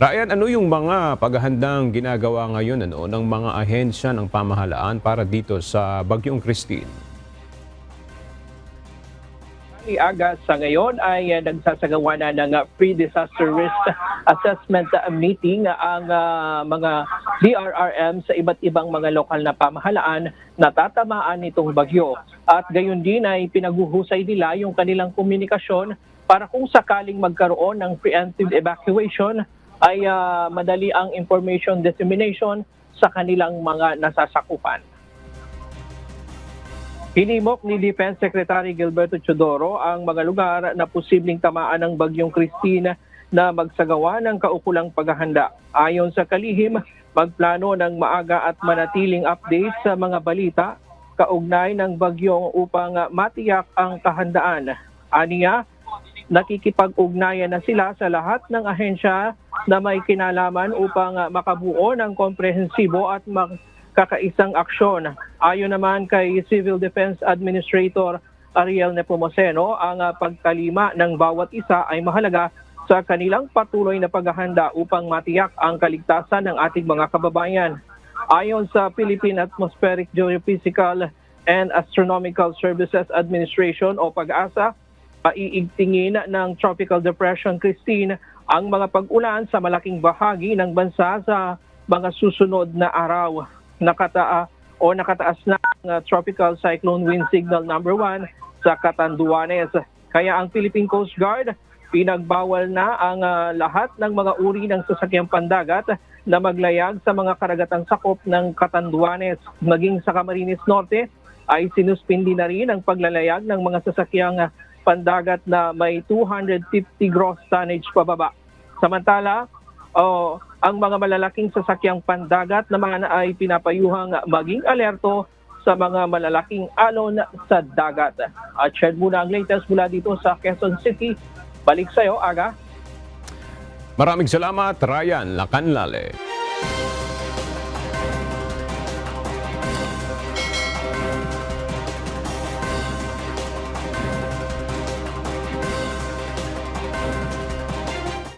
Ryan, ano yung mga paghahandang ginagawa ngayon ng mga ahensya ng pamahalaan para dito sa Bagyong Christine? Aga sa ngayon ay nagsasagawa na ng pre-disaster risk assessment meeting ang mga DRRM sa iba't ibang mga lokal na pamahalaan na tatamaan nitong bagyo. At gayon din ay pinaguhusay nila yung kanilang komunikasyon para kung sakaling magkaroon ng preemptive evacuation ay madali ang information dissemination sa kanilang mga nasasakupan. Hinimok ni Defense Secretary Gilberto Teodoro ang mga lugar na posibleng tamaan ng Bagyong Christine na magsagawa ng kaukulang paghahanda. Ayon sa kalihim, magplano ng maaga at manatiling update sa mga balita kaugnay ng bagyong upang matiyak ang kahandaan. Aniya, nakikipag-ugnayan na sila sa lahat ng ahensya na may kinalaman upang makabuo ng komprehensibo at kakaisang aksyon. Ayon naman kay Civil Defense Administrator Ariel Nepomuceno, ang pagkalima ng bawat isa ay mahalaga sa kanilang patuloy na paghahanda upang matiyak ang kaligtasan ng ating mga kababayan. Ayon sa Philippine Atmospheric Geophysical and Astronomical Services Administration o PAGASA, iigtingin ng Tropical Depression Christine ang mga pag-ulan sa malaking bahagi ng bansa sa mga susunod na araw. Nakataas na ang Tropical Cyclone Wind Signal number 1 sa Catanduanes. Kaya ang Philippine Coast Guard pinagbawal na ang lahat ng mga uri ng sasakyang pandagat na maglayag sa mga karagatang sakop ng Catanduanes. Maging sa Camarines Norte ay sinuspindi na rin ang paglalayag ng mga sasakyang pandagat na may 250 gross tonnage pababa. Samantala, ang mga malalaking sasakyang pandagat naman ay pinapayuhang maging alerto sa mga malalaking alon sa dagat. At share muna ang latest mula dito sa Quezon City. Balik sa'yo, Aga. Maraming salamat, Ryan Lacanlale.